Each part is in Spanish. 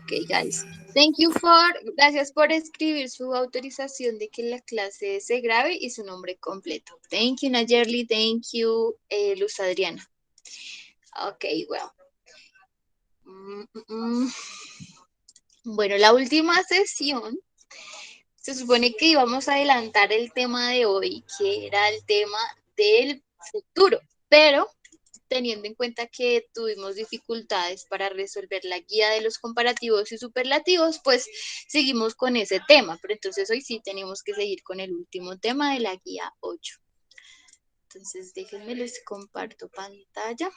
Ok, guys. Gracias por escribir su autorización de que la clase se grabe y su nombre completo. Thank you, Nayerli. Thank you, Luz Adriana. Ok, well. Bueno, la última sesión se supone que íbamos a adelantar el tema de hoy, que era el tema del futuro, pero teniendo en cuenta que tuvimos dificultades para resolver la guía de los comparativos y superlativos, pues seguimos con ese tema, pero entonces hoy sí tenemos que seguir con el último tema de la guía 8. Entonces déjenme les comparto pantalla.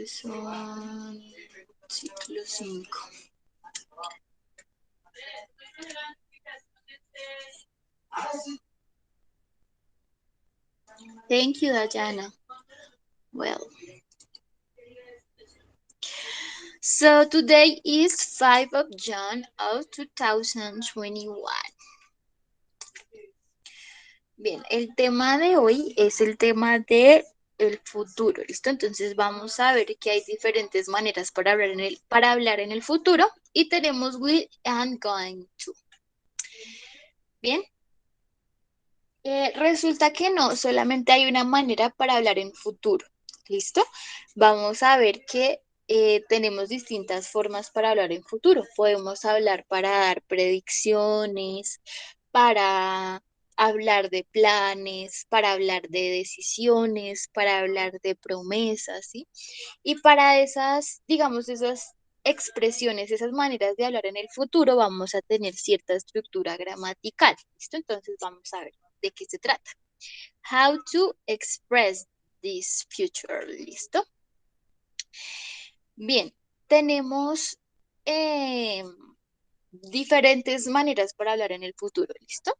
Son ciclo 5. Thank you, Dayana. Well, so today is 5 of June of 2021. Bien, el tema de hoy es el tema de el futuro, ¿listo? Entonces vamos a ver que hay diferentes maneras para hablar en el futuro y tenemos will and going to. Bien. Resulta que no, solamente hay una manera para hablar en futuro, ¿listo? Vamos a ver que tenemos distintas formas para hablar en futuro. Podemos hablar para dar predicciones, para hablar de planes, para hablar de decisiones, para hablar de promesas, ¿sí? Y para esas, digamos, esas expresiones, esas maneras de hablar en el futuro, vamos a tener cierta estructura gramatical, ¿listo? Entonces vamos a ver de qué se trata. How to express this future, ¿listo? Bien, tenemos diferentes maneras para hablar en el futuro, ¿listo?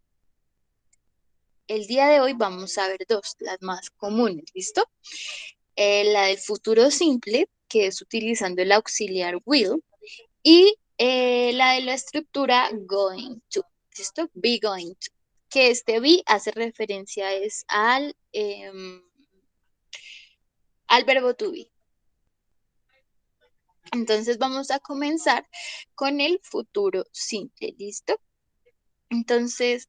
El día de hoy vamos a ver dos, las más comunes, ¿listo? La del futuro simple, que es utilizando el auxiliar will, y la de la estructura going to, ¿listo? Be going to, que este be hace referencia al verbo to be. Entonces vamos a comenzar con el futuro simple, ¿listo? Entonces,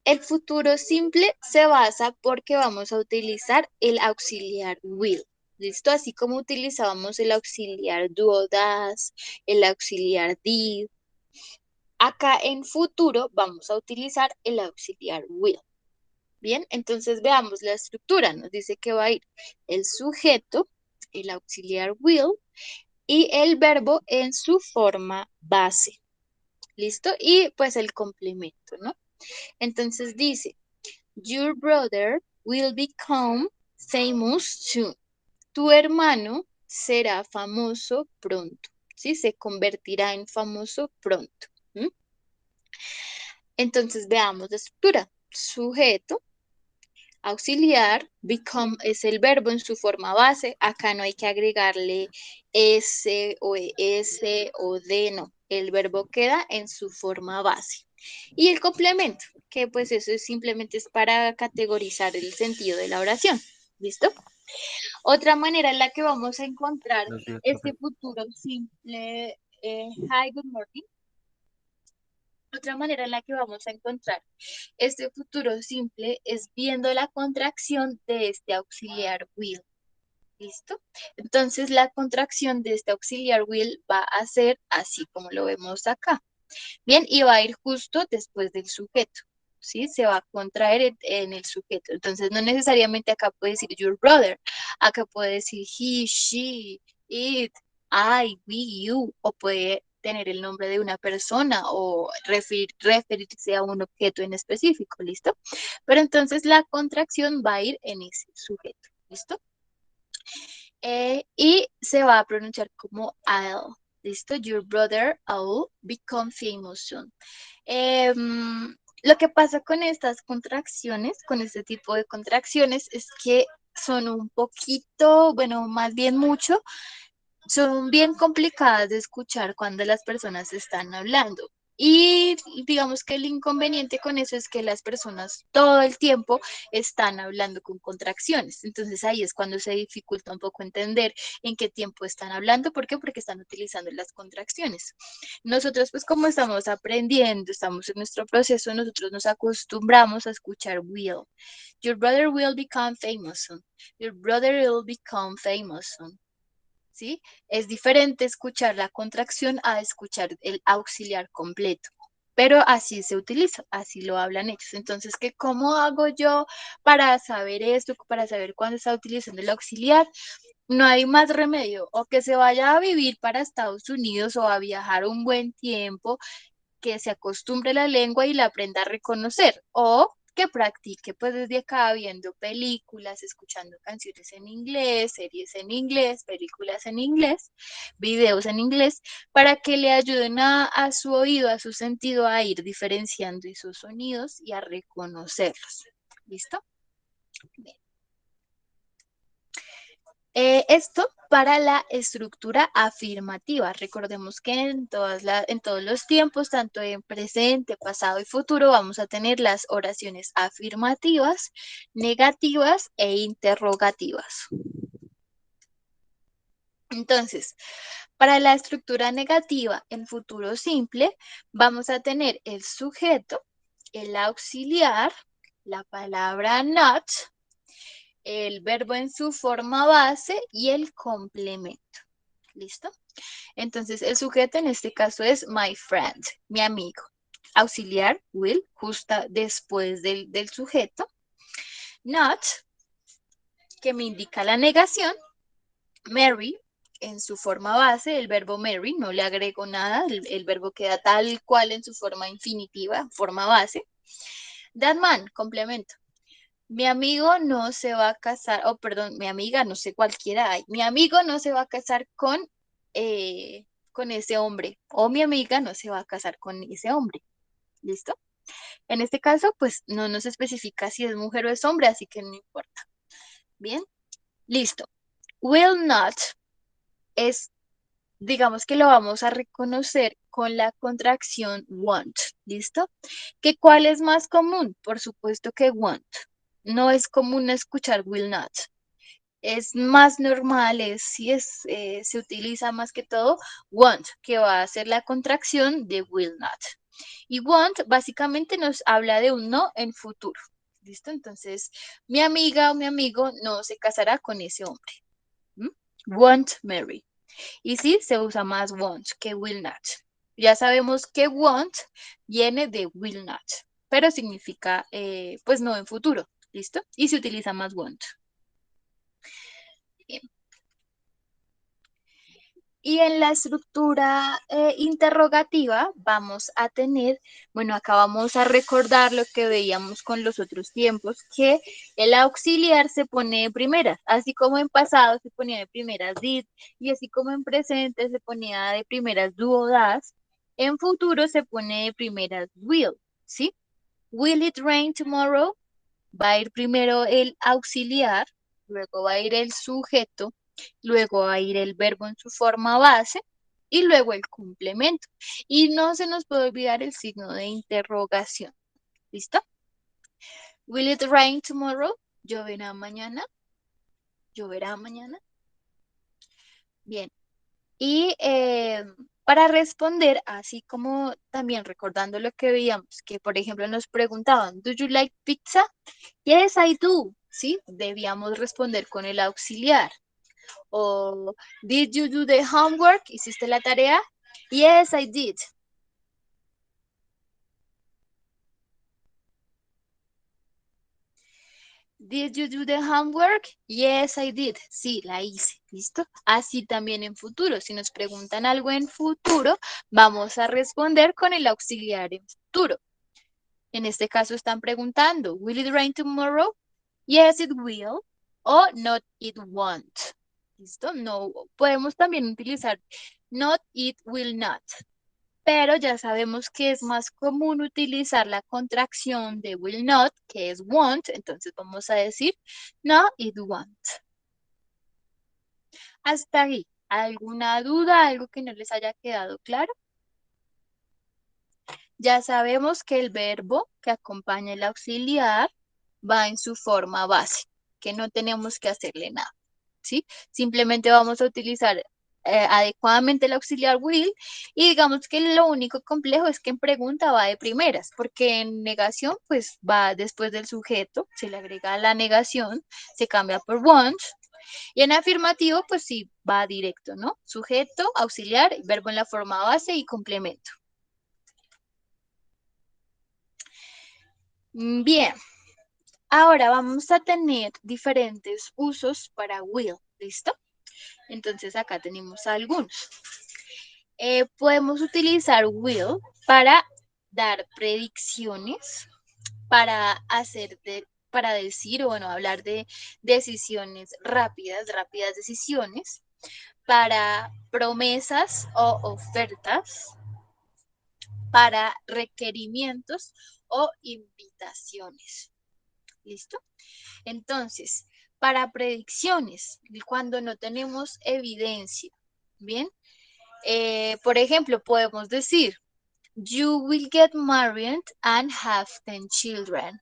el futuro simple se basa porque vamos a utilizar el auxiliar will, ¿listo? Así como utilizábamos el auxiliar do o das, el auxiliar did. Acá en futuro vamos a utilizar el auxiliar will. Bien, entonces veamos la estructura. Nos dice que va a ir el sujeto, el auxiliar will, y el verbo en su forma base. ¿Listo? Y pues el complemento, ¿no? Entonces dice, your brother will become famous soon. Tu hermano será famoso pronto. ¿Sí? Se convertirá en famoso pronto. ¿Mm? Entonces veamos la estructura. Sujeto, auxiliar, become es el verbo en su forma base. Acá no hay que agregarle S o ES o D, no. El verbo queda en su forma base. Y el complemento, que pues eso simplemente es para categorizar el sentido de la oración. ¿Listo? Otra manera en la que vamos a encontrar Buenos días, profe. este futuro simple, hi, good morning. Otra manera en la que vamos a encontrar este futuro simple es viendo la contracción de este auxiliar will. ¿Listo? Entonces la contracción de este auxiliar will va a ser así como lo vemos acá. Bien, y va a ir justo después del sujeto. ¿Sí? Se va a contraer en el sujeto. Entonces no necesariamente acá puede decir your brother. Acá puede decir he, she, it, I, we, you. O puede tener el nombre de una persona o referirse a un objeto en específico, ¿listo? Pero entonces la contracción va a ir en ese sujeto, ¿listo? Y se va a pronunciar como I'll, ¿listo? Your brother will become famous soon. Lo que pasa con estas contracciones, con este tipo de contracciones, es que son un poquito, bueno, más bien mucho, son bien complicadas de escuchar cuando las personas están hablando. Y digamos que el inconveniente con eso es que las personas todo el tiempo están hablando con contracciones. Entonces ahí es cuando se dificulta un poco entender en qué tiempo están hablando. ¿Por qué? Porque están utilizando las contracciones. Nosotros pues como estamos aprendiendo, estamos en nuestro proceso, nosotros nos acostumbramos a escuchar will. Your brother will become famous soon. Your brother will become famous soon. ¿Sí? Es diferente escuchar la contracción a escuchar el auxiliar completo. Pero así se utiliza, así lo hablan ellos. Entonces, ¿cómo hago yo para saber esto, para saber cuándo está utilizando el auxiliar? No hay más remedio, o que se vaya a vivir para Estados Unidos o a viajar un buen tiempo, que se acostumbre a la lengua y la aprenda a reconocer, o que practique pues desde acá viendo películas, escuchando canciones en inglés, series en inglés, películas en inglés, videos en inglés, para que le ayuden a su oído, a su sentido a ir diferenciando esos sonidos y a reconocerlos. ¿Listo? Bien. Esto para la estructura afirmativa. Recordemos que en todos los tiempos, tanto en presente, pasado y futuro, vamos a tener las oraciones afirmativas, negativas e interrogativas. Entonces, para la estructura negativa en futuro simple, vamos a tener el sujeto, el auxiliar, la palabra not, el verbo en su forma base y el complemento. ¿Listo? Entonces, el sujeto en este caso es my friend, mi amigo. Auxiliar, will, justa después del sujeto. Not, que me indica la negación. Marry, en su forma base, el verbo marry, no le agrego nada, el verbo queda tal cual en su forma infinitiva, forma base. That man, complemento. Mi amigo no se va a casar, perdón, mi amiga, no sé cualquiera hay. Mi amigo no se va a casar con ese hombre. O mi amiga no se va a casar con ese hombre. ¿Listo? En este caso, pues no nos especifica si es mujer o es hombre, así que no importa. Bien, listo. Will not es, digamos que lo vamos a reconocer con la contracción want. ¿Listo? ¿Cuál es más común? Por supuesto que want. No es común escuchar will not. Es más normal, se utiliza más que todo want, que va a ser la contracción de will not. Y want básicamente nos habla de un no en futuro. ¿Listo? Entonces, mi amiga o mi amigo no se casará con ese hombre. ¿Mm? Won't marry. Y sí, se usa más want que will not. Ya sabemos que want viene de will not, pero significa pues no en futuro. ¿Listo? Y se utiliza más want. Bien. Y en la estructura interrogativa vamos a tener, bueno, acá vamos a recordar lo que veíamos con los otros tiempos, que el auxiliar se pone de primeras, así como en pasado se ponía de primeras did, y así como en presente se ponía de primeras do o das, en futuro se pone de primeras will, ¿sí? Will it rain tomorrow? Va a ir primero el auxiliar, luego va a ir el sujeto, luego va a ir el verbo en su forma base y luego el complemento. Y no se nos puede olvidar el signo de interrogación. ¿Listo? Will it rain tomorrow? ¿Lloverá mañana? ¿Lloverá mañana? Bien. Y para responder, así como también recordando lo que veíamos, que por ejemplo nos preguntaban, ¿Do you like pizza? Yes, I do. ¿Sí? Debíamos responder con el auxiliar. O, ¿Did you do the homework? ¿Hiciste la tarea? Yes, I did. Did you do the homework? Yes, I did. Sí, la hice. ¿Listo? Así también en futuro. Si nos preguntan algo en futuro, vamos a responder con el auxiliar en futuro. En este caso están preguntando, ¿Will it rain tomorrow? Yes, it will. O not, it won't. ¿Listo? No, podemos también utilizar not, it will not. Pero ya sabemos que es más común utilizar la contracción de will not, que es won't, entonces vamos a decir no, it won't. Hasta ahí. ¿Alguna duda, algo que no les haya quedado claro? Ya sabemos que el verbo que acompaña el auxiliar va en su forma base, que no tenemos que hacerle nada, ¿sí? Simplemente vamos a utilizar adecuadamente el auxiliar will y digamos que lo único complejo es que en pregunta va de primeras, porque en negación pues va después del sujeto, se le agrega la negación, se cambia por want y en afirmativo pues sí va directo, ¿no? Sujeto, auxiliar, verbo en la forma base y complemento. Bien, ahora vamos a tener diferentes usos para will, ¿listo? Entonces acá tenemos algunos. Podemos utilizar will para dar predicciones, para para decir o bueno, hablar de decisiones rápidas, rápidas decisiones, para promesas o ofertas, para requerimientos o invitaciones. ¿Listo? Entonces, para predicciones, cuando no tenemos evidencia, ¿bien? Por ejemplo, podemos decir, you will get married and have 10 children.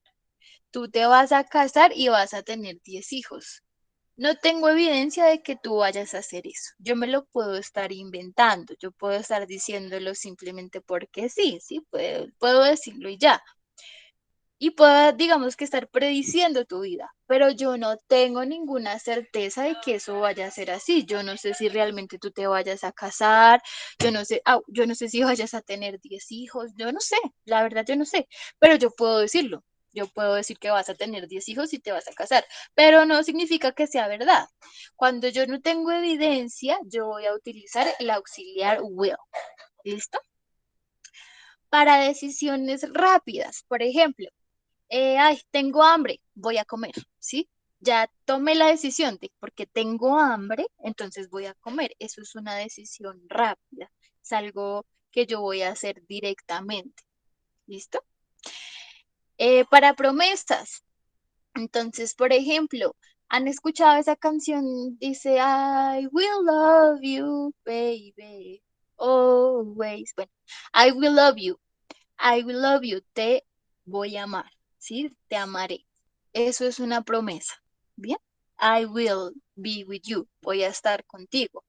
Tú te vas a casar y vas a tener 10 hijos. No tengo evidencia de que tú vayas a hacer eso. Yo me lo puedo estar inventando. Yo puedo estar diciéndolo simplemente porque sí, sí, puedo decirlo y ya y pueda, digamos que estar prediciendo tu vida, pero yo no tengo ninguna certeza de que eso vaya a ser así. Yo no sé si realmente tú te vayas a casar, yo no sé si vayas a tener 10 hijos, yo no sé, la verdad yo no sé, pero yo puedo decirlo. Yo puedo decir que vas a tener 10 hijos y te vas a casar, pero no significa que sea verdad. Cuando yo no tengo evidencia, yo voy a utilizar el auxiliar will. ¿Listo? Para decisiones rápidas, por ejemplo, ay, tengo hambre, voy a comer, ¿sí? Ya tomé la decisión de porque tengo hambre, entonces voy a comer. Eso es una decisión rápida, es algo que yo voy a hacer directamente, ¿listo? Para promesas, entonces, por ejemplo, ¿han escuchado esa canción? Dice, I will love you, baby, always. Bueno, I will love you. I will love you, te voy a amar, ¿sí? Te amaré. Eso es una promesa, ¿bien? I will be with you, voy a estar contigo.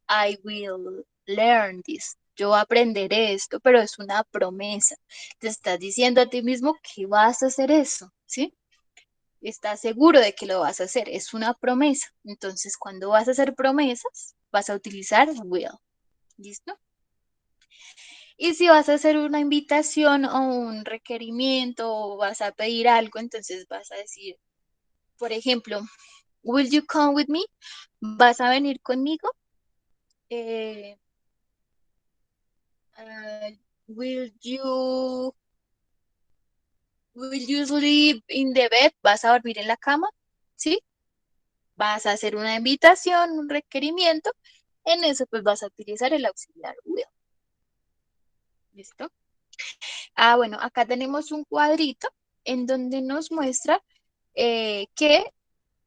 I will learn this, yo aprenderé esto, pero es una promesa. Te estás diciendo a ti mismo que vas a hacer eso, ¿sí? Estás seguro de que lo vas a hacer, es una promesa. Entonces, cuando vas a hacer promesas, vas a utilizar will, ¿listo? Y si vas a hacer una invitación o un requerimiento o vas a pedir algo, entonces vas a decir, por ejemplo, will you come with me? ¿Vas a venir conmigo? Eh, ah, will you, will you sleep in the bed? ¿Vas a dormir en la cama? ¿Sí? Vas a hacer una invitación, un requerimiento. En eso pues vas a utilizar el auxiliar will. ¿Listo? Ah, bueno, acá tenemos un cuadrito en donde nos muestra que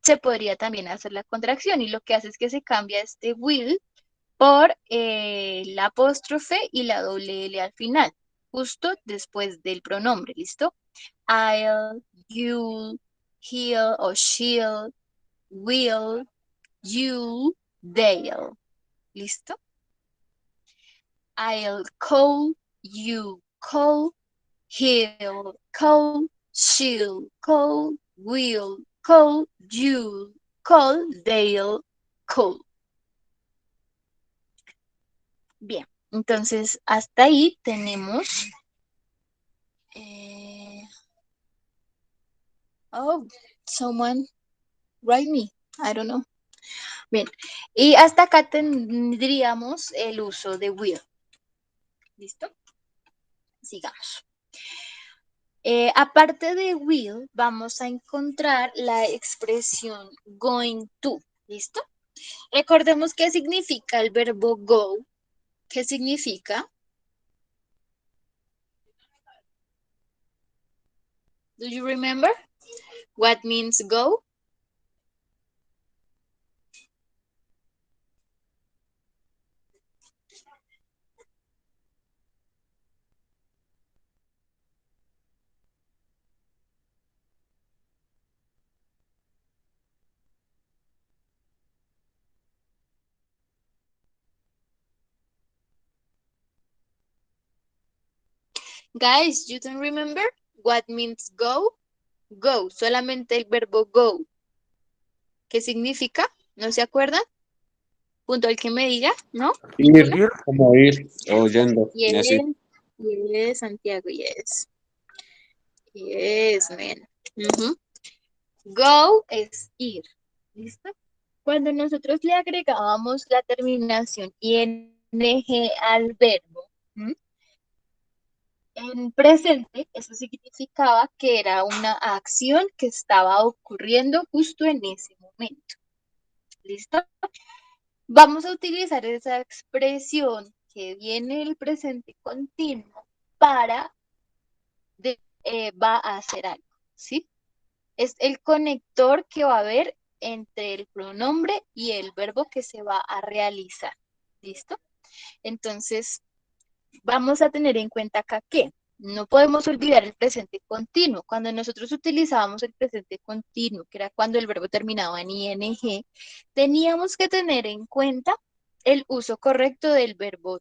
se podría también hacer la contracción y lo que hace es que se cambia este will por la apóstrofe y la doble L al final, justo después del pronombre, ¿listo? I'll, you'll, he'll o she'll, will, you, they'll, ¿listo? I'll call, you call, he'll call, she'll call, will call, you'll call, they'll call. Bien, entonces hasta ahí tenemos. eh, oh, someone write me. I don't know. Bien, y hasta acá tendríamos el uso de will. ¿Listo? Sigamos. Aparte de will, vamos a encontrar la expresión going to. ¿Listo? Recordemos qué significa el verbo go. ¿Qué significa? Do you remember what means go? Guys, you don't remember what means go? Go, solamente el verbo go. ¿Qué significa? ¿No se acuerdan? Punto al que me diga, ¿no? ¿Ninguno? Ir, como ir, o yendo, y así. Yes, yes, Santiago, yes. Yes, man. Ujú. Go es ir. ¿Listo? Cuando nosotros le agregábamos la terminación ing al verbo, ¿m? En presente, eso significaba que era una acción que estaba ocurriendo justo en ese momento. ¿Listo? Vamos a utilizar esa expresión que viene del presente continuo para va a hacer algo, ¿sí? Es el conector que va a haber entre el pronombre y el verbo que se va a realizar. ¿Listo? Entonces, vamos a tener en cuenta acá que no podemos olvidar el presente continuo. Cuando nosotros utilizábamos el presente continuo, que era cuando el verbo terminaba en ing, teníamos que tener en cuenta el uso correcto del verbo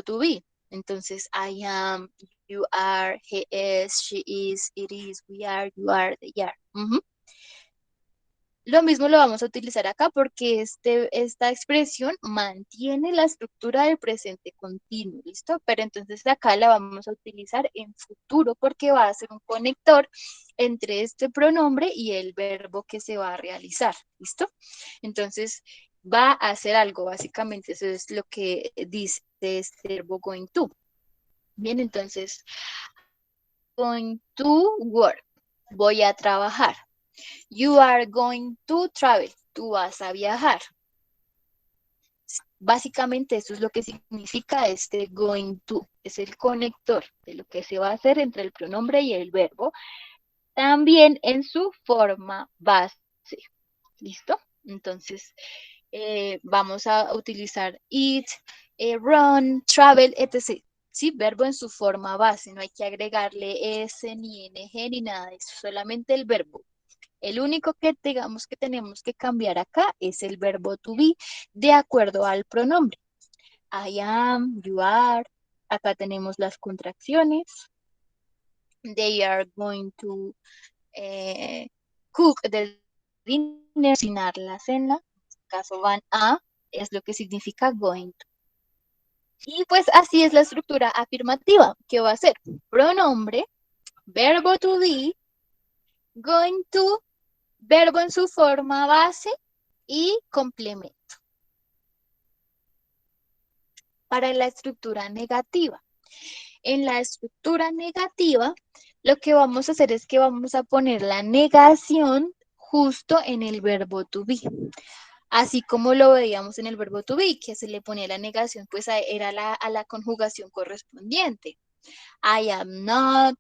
to be. Entonces, I am, you are, he is, she is, it is, we are, you are, they are. Lo mismo lo vamos a utilizar acá porque esta expresión mantiene la estructura del presente continuo, ¿listo? Pero entonces acá la vamos a utilizar en futuro porque va a ser un conector entre este pronombre y el verbo que se va a realizar, ¿listo? Entonces va a hacer algo, básicamente eso es lo que dice este verbo going to. Bien, entonces, going to work, voy a trabajar. You are going to travel. Tú vas a viajar. Básicamente eso es lo que significa este going to. Es el conector de lo que se va a hacer entre el pronombre y el verbo. También en su forma base. ¿Listo? Entonces, vamos a utilizar it, run, travel, etc. ¿Sí? Verbo en su forma base. No hay que agregarle s, ni ing, ni nada de eso. Solamente el verbo. El único que digamos que tenemos que cambiar acá es el verbo to be de acuerdo al pronombre. I am, you are. Acá tenemos las contracciones. They are going to cook the dinner, cocinar la cena. En este caso van a, es lo que significa going to. Y pues así es la estructura afirmativa, que va a ser pronombre, verbo to be, going to, verbo en su forma base y complemento. Para la estructura negativa. En la estructura negativa, lo que vamos a hacer es que vamos a poner la negación justo en el verbo to be. Así como lo veíamos en el verbo to be, que se le ponía la negación, pues era a la conjugación correspondiente. I am not,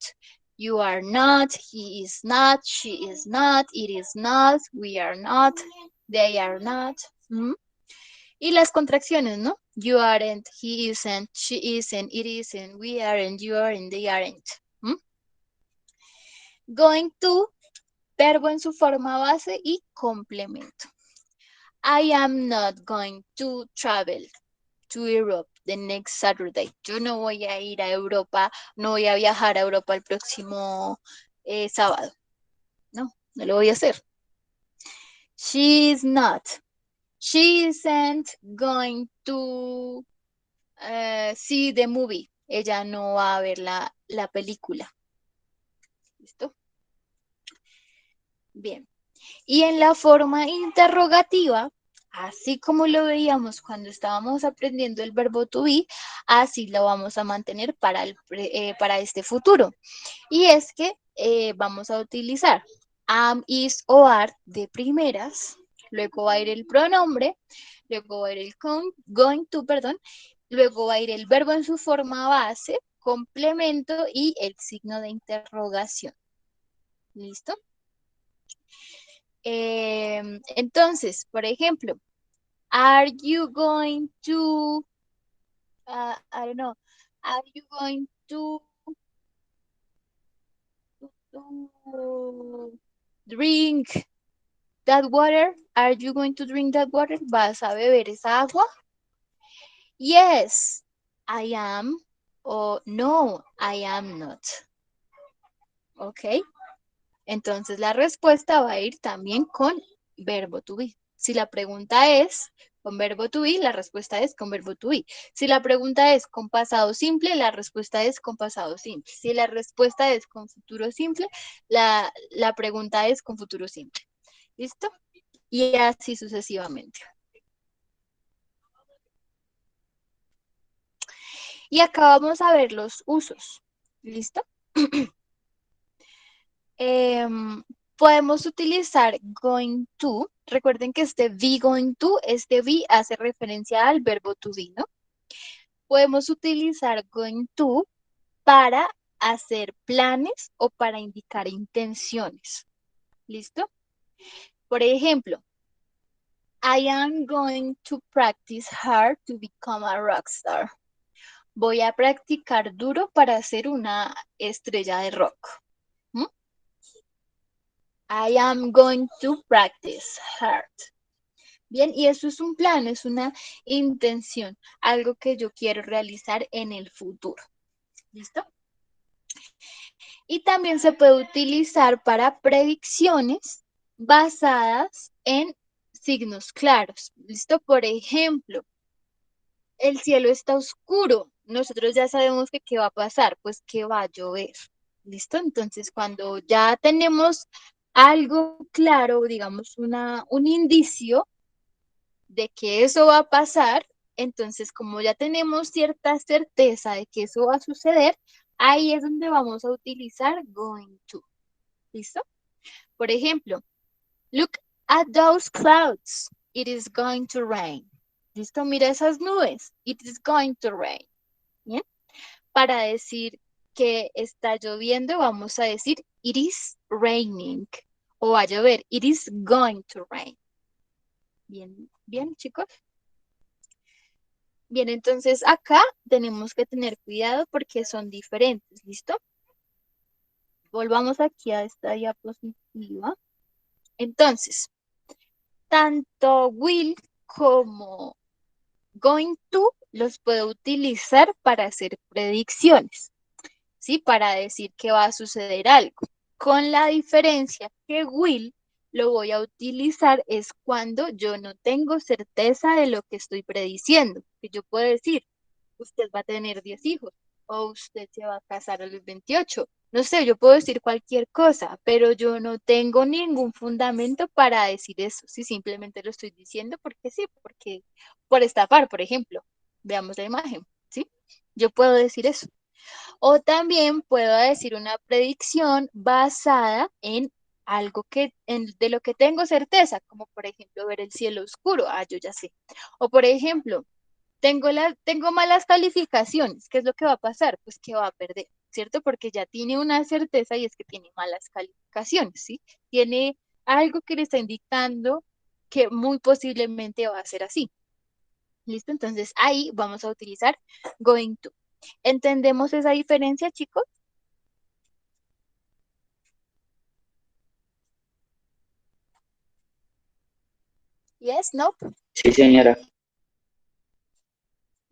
you are not, he is not, she is not, it is not, we are not, they are not. ¿Mm? Y las contracciones, ¿no? You aren't, he isn't, she isn't, it isn't, we aren't, you aren't, they aren't. ¿Mm? Going to, verbo en su forma base y complemento. I am not going to travel to Europe the next Saturday. Yo no voy a ir a Europa, no voy a viajar a Europa el próximo sábado. No, no lo voy a hacer. She is not. She isn't going to see the movie. Ella no va a ver la película. ¿Listo? Bien. Y en la forma interrogativa, así como lo veíamos cuando estábamos aprendiendo el verbo to be, así lo vamos a mantener para este futuro. Y es que vamos a utilizar am, is o are de primeras, luego va a ir el pronombre, luego va a ir el going to, perdón, luego va a ir el verbo en su forma base, complemento y el signo de interrogación. ¿Listo? Entonces, por ejemplo, are you going to, I don't know, are you going to drink that water? Are you going to drink that water? ¿Vas a beber esa agua? Yes, I am. o no, I am not. ¿Ok? Entonces la respuesta va a ir también con verbo to be. Si la pregunta es con verbo to be, la respuesta es con verbo to be. Si la pregunta es con pasado simple, la respuesta es con pasado simple. Si la respuesta es con futuro simple, la pregunta es con futuro simple. ¿Listo? Y así sucesivamente. Y acá vamos a ver los usos. ¿Listo? Podemos utilizar going to. Recuerden que be going to, be hace referencia al verbo to be, ¿no? Podemos utilizar going to para hacer planes o para indicar intenciones. ¿Listo? Por ejemplo, I am going to practice hard to become a rock star. Voy a practicar duro para ser una estrella de rock. ¿Mm? I am going to practice hard. Bien, y eso es un plan, es una intención, algo que yo quiero realizar en el futuro. ¿Listo? Y también se puede utilizar para predicciones basadas en signos claros. ¿Listo? Por ejemplo, el cielo está oscuro. Nosotros ya sabemos que qué va a pasar, pues que va a llover. ¿Listo? Entonces, cuando ya tenemos algo claro, digamos, un indicio de que eso va a pasar, entonces como ya tenemos cierta certeza de que eso va a suceder, ahí es donde vamos a utilizar going to. ¿Listo? Por ejemplo, look at those clouds. It is going to rain. ¿Listo? Mira esas nubes. It is going to rain. ¿Bien? Para decir que está lloviendo, vamos a decir it is raining. O va a llover. It is going to rain. Bien, bien, chicos. Bien, entonces acá tenemos que tener cuidado porque son diferentes, ¿listo? Volvamos aquí a esta diapositiva. Entonces, tanto will como going to los puedo utilizar para hacer predicciones, ¿sí? Para decir que va a suceder algo. Con la diferencia que will lo voy a utilizar es cuando yo no tengo certeza de lo que estoy prediciendo. Que yo puedo decir, usted va a tener 10 hijos o usted se va a casar a los 28. No sé, yo puedo decir cualquier cosa, pero yo no tengo ningún fundamento para decir eso. Sí, simplemente lo estoy diciendo porque sí, porque por estafar, por ejemplo. Veamos la imagen, ¿sí? Yo puedo decir eso. O también puedo decir una predicción basada en algo de lo que tengo certeza, como por ejemplo ver el cielo oscuro. Ah, yo ya sé. O por ejemplo, tengo malas calificaciones. ¿Qué es lo que va a pasar? Pues que va a perder, ¿cierto? Porque ya tiene una certeza y es que tiene malas calificaciones, ¿sí? Tiene algo que le está indicando que muy posiblemente va a ser así. ¿Listo? Entonces ahí vamos a utilizar going to. ¿Entendemos esa diferencia, chicos? Yes, no. Sí, señora.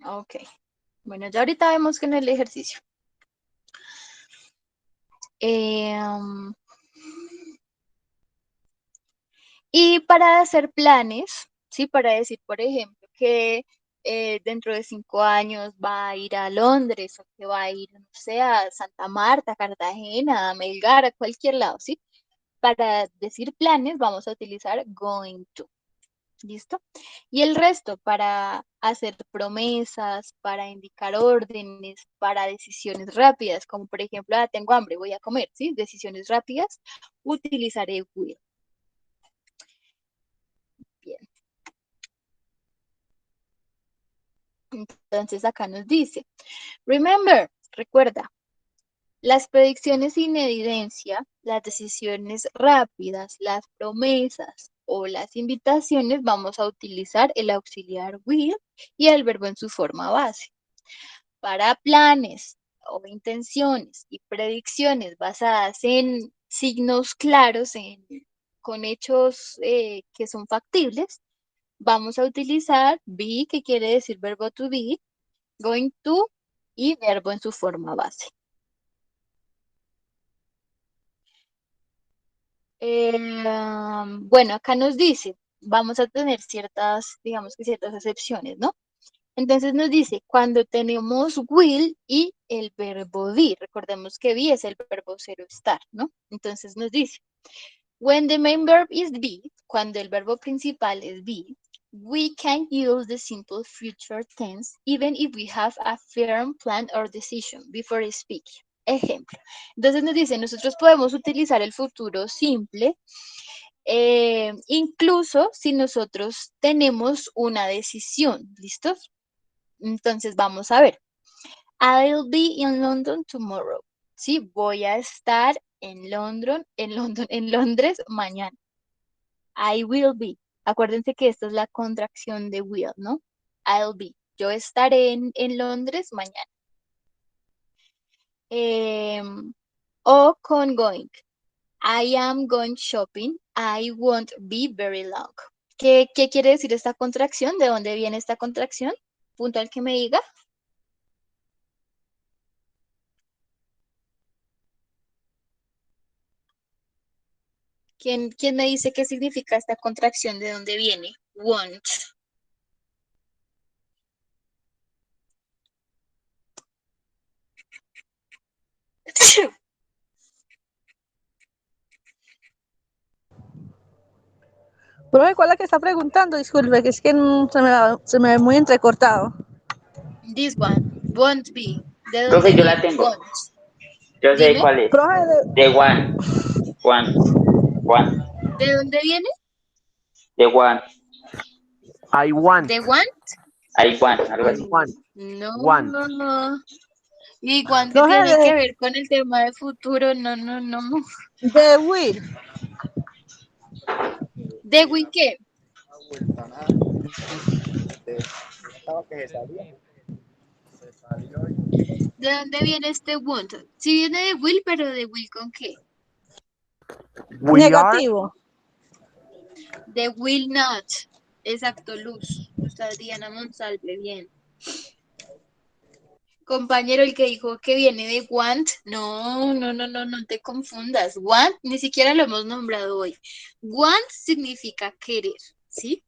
Ok. Bueno, ya ahorita vemos con el ejercicio. Y para hacer planes, ¿sí? Para decir, por ejemplo, que dentro de 5 años va a ir a Londres o que va a ir, no sé, a Santa Marta, Cartagena, a Melgar, a cualquier lado, ¿sí? Para decir planes vamos a utilizar going to. ¿Listo? Y el resto para hacer promesas, para indicar órdenes, para decisiones rápidas, como por ejemplo, tengo hambre, voy a comer, ¿sí? Decisiones rápidas, utilizaré will. Bien. Entonces acá nos dice, remember, recuerda, las predicciones sin evidencia, las decisiones rápidas, las promesas o las invitaciones, vamos a utilizar el auxiliar will y el verbo en su forma base. Para planes o intenciones y predicciones basadas en signos claros, con hechos que son factibles, vamos a utilizar be, que quiere decir verbo to be, going to y verbo en su forma base. Bueno, acá nos dice, vamos a tener ciertas, digamos que ciertas excepciones, ¿no? Entonces nos dice, cuando tenemos will y el verbo be, recordemos que be es el verbo ser o estar, ¿no? Entonces nos dice, when the main verb is be, cuando el verbo principal es be, we can use the simple future tense even if we have a firm plan or decision before speaking. Ejemplo. Entonces nos dice, nosotros podemos utilizar el futuro simple incluso si nosotros tenemos una decisión. ¿Listos? Entonces vamos a ver. I'll be in London tomorrow. Sí, voy a estar en Londres mañana. I will be. Acuérdense que esta es la contracción de will, ¿no? I'll be. Yo estaré en Londres mañana. O con going. I am going shopping. I won't be very long. ¿Qué quiere decir esta contracción? ¿De dónde viene esta contracción? Punto al que me diga. ¿Quién me dice qué significa esta contracción? ¿De dónde viene? Want. Profe, ¿cuál es la que está preguntando? Disculpe, que es que se me ve muy entrecortado. This one. Won't be. ¿De dónde Profe, yo viene? la tengo. Want. Yo sé Dime. cuál es. Profe, The one. One. ¿De dónde viene? The one. I want. ¿De want? I want. Algo así. Want. No. Want. ¿Y want Profe, tiene que ver con el tema de futuro? No. de will. ¿De we qué? ¿De dónde viene este want? Sí viene de will, pero ¿de will con qué? We Negativo. De will not. Exacto, Luz. Está Diana Monsalve, bien. Compañero, el que dijo que viene de want, no te confundas. Want ni siquiera lo hemos nombrado hoy. Want significa querer, ¿sí?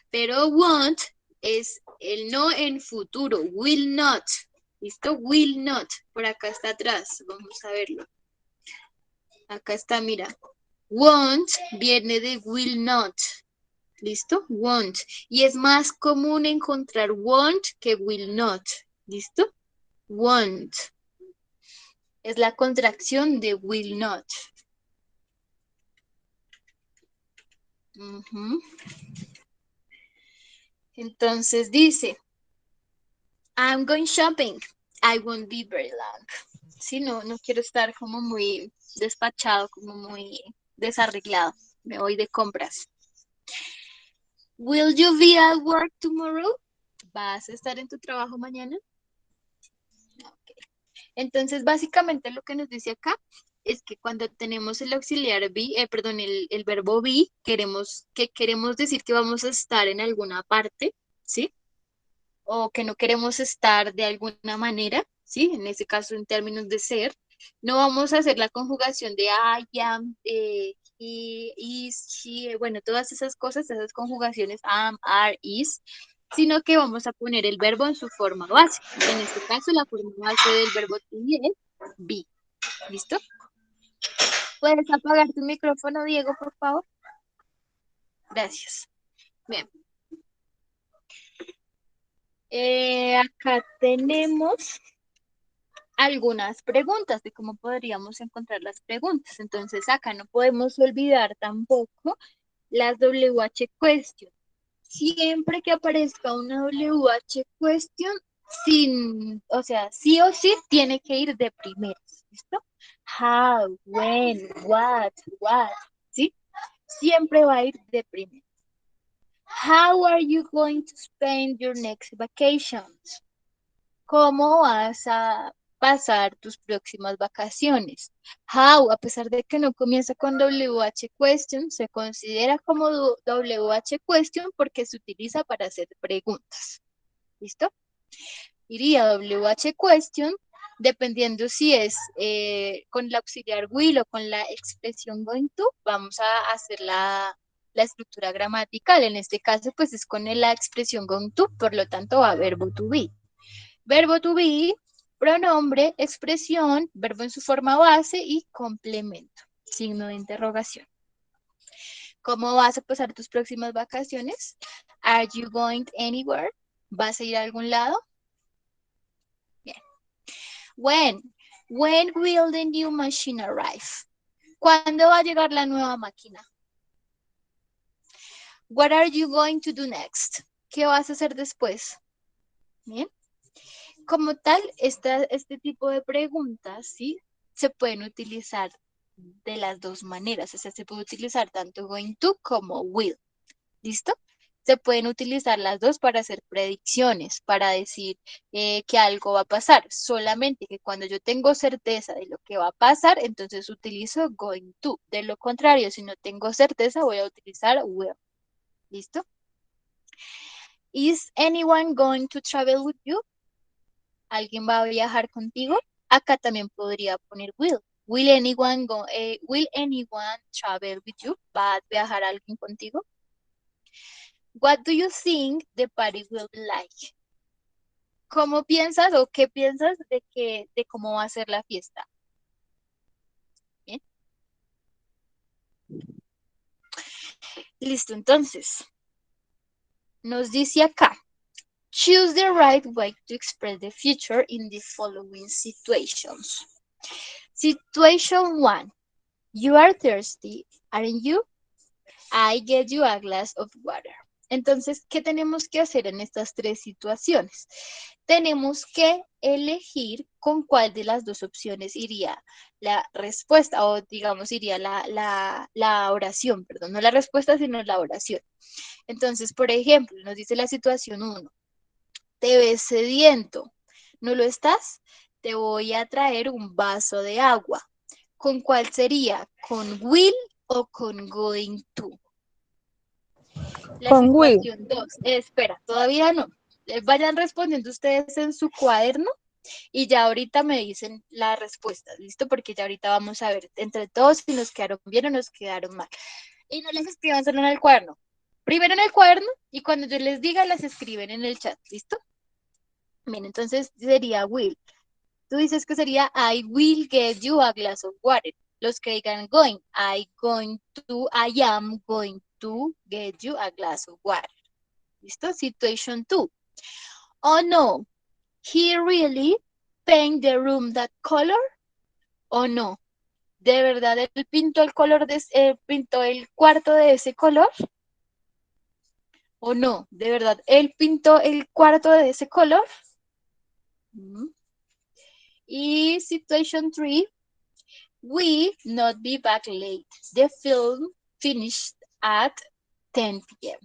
Pero want es el no en futuro, will not. ¿Listo? Will not. Por acá está atrás, vamos a verlo. Acá está, mira. Want viene de will not. ¿Listo? Want. Y es más común encontrar want que will not. ¿Listo? Want. Es la contracción de will not. Entonces dice, I'm going shopping. I won't be very long. Sí, no quiero estar como muy despachado, como muy desarreglado. Me voy de compras. Will you be at work tomorrow? ¿Vas a estar en tu trabajo mañana? Okay. Entonces, básicamente lo que nos dice acá es que cuando tenemos el auxiliar be, el verbo be, queremos decir que vamos a estar en alguna parte, ¿sí? O que no queremos estar de alguna manera, ¿sí? En ese caso, en términos de ser, no vamos a hacer la conjugación de I am, he, is, she, bueno, todas esas cosas, esas conjugaciones am, are, is, sino que vamos a poner el verbo en su forma base. En este caso, la forma base del verbo to be es be. ¿Listo? ¿Puedes apagar tu micrófono, Diego, por favor? Gracias. Bien. Acá tenemos algunas preguntas de cómo podríamos encontrar las preguntas. Entonces, acá no podemos olvidar tampoco las WH question. Siempre que aparezca una WH question, o sea, sí o sí tiene que ir de primeras, ¿listo? How, when, what, ¿sí? Siempre va a ir de primeras. How are you going to spend your next vacations? ¿Cómo vas a pasar tus próximas vacaciones? How, a pesar de que no comienza con WH question, se considera como WH question porque se utiliza para hacer preguntas. ¿Listo? iría WH question, dependiendo si es con el auxiliar will o con la expresión going to, vamos a hacer la estructura gramatical. En este caso, pues es con la expresión going to, por lo tanto va verbo to be. Verbo to be, pronombre, expresión, verbo en su forma base y complemento, signo de interrogación. ¿Cómo vas a pasar tus próximas vacaciones? Are you going anywhere? ¿Vas a ir a algún lado? Bien. When will the new machine arrive? ¿Cuándo va a llegar la nueva máquina? What are you going to do next? ¿Qué vas a hacer después? Bien. Como tal, este tipo de preguntas, ¿sí? Se pueden utilizar de las dos maneras. O sea, se puede utilizar tanto going to como will. ¿Listo? Se pueden utilizar las dos para hacer predicciones, para decir que algo va a pasar. Solamente que cuando yo tengo certeza de lo que va a pasar, entonces utilizo going to. De lo contrario, si no tengo certeza, voy a utilizar will. ¿Listo? Is anyone going to travel with you? ¿Alguien va a viajar contigo? Acá también podría poner will. Will anyone travel with you? ¿Va a viajar alguien contigo? What do you think the party will be like? ¿Cómo piensas o qué piensas de cómo va a ser la fiesta? ¿Bien? Listo, entonces. Nos dice acá. Choose the right way to express the future in the following situations. Situation 1. You are thirsty, aren't you? I get you a glass of water. Entonces, ¿qué tenemos que hacer en estas tres situaciones? Tenemos que elegir con cuál de las dos opciones iría la respuesta, o digamos iría la oración, perdón, no la respuesta, sino la oración. Entonces, por ejemplo, nos dice la situación 1. Te ves sediento, ¿no lo estás? Te voy a traer un vaso de agua. ¿Con cuál sería? ¿Con will o con going to? La Con will. situación 2. Espera, todavía no. Vayan respondiendo ustedes en su cuaderno y ya ahorita me dicen la respuesta, ¿listo? Porque ya ahorita vamos a ver entre todos si nos quedaron bien o nos quedaron mal. Y no las escriban solo en el cuaderno. Primero en el cuaderno y cuando yo les diga las escriben en el chat, ¿listo? Bien, entonces sería will. Tú dices que sería I will get you a glass of water. Los que digan going, I am going to get you a glass of water. ¿Listo? Situation 2. Oh no, he really paint the room that color? ¿O no? ¿De verdad él pintó pintó el cuarto de ese color? ¿O no? ¿De verdad él pintó el cuarto de ese color? Y situation 3. We not be back late. The film finished at 10 p.m.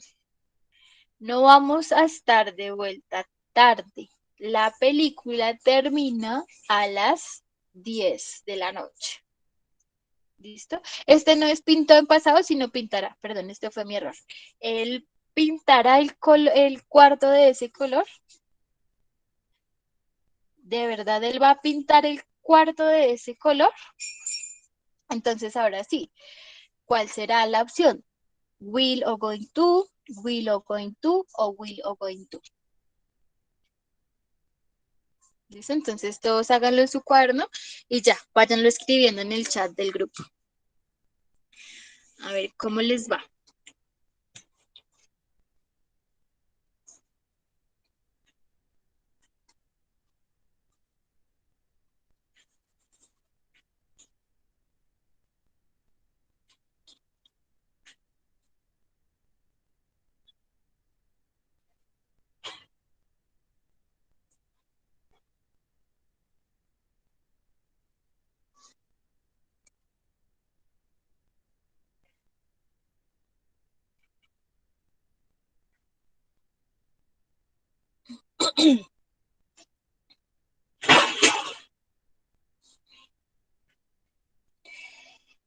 No vamos a estar de vuelta tarde. La película termina a las 10 de la noche. ¿Listo? Este no es pintó en pasado, sino pintará. Perdón, este fue mi error. Él pintará el cuarto de ese color. ¿De verdad él va a pintar el cuarto de ese color? Entonces, ahora sí, ¿cuál será la opción? Will o going to, will o going to, o will o going to. ¿Listo? Entonces, todos háganlo en su cuaderno y ya, váyanlo escribiendo en el chat del grupo. A ver, ¿cómo les va?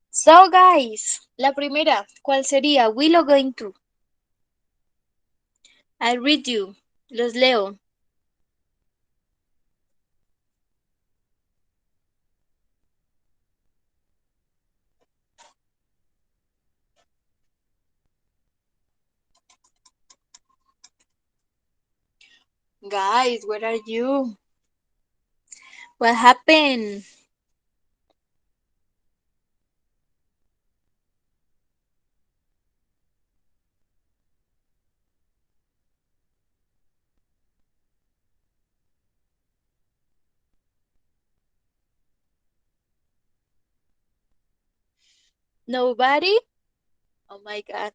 So, guys, la primera, ¿cuál sería? Will o going to? I read you. Los leo. Guys, where are you? What happened? Nobody? Oh my God.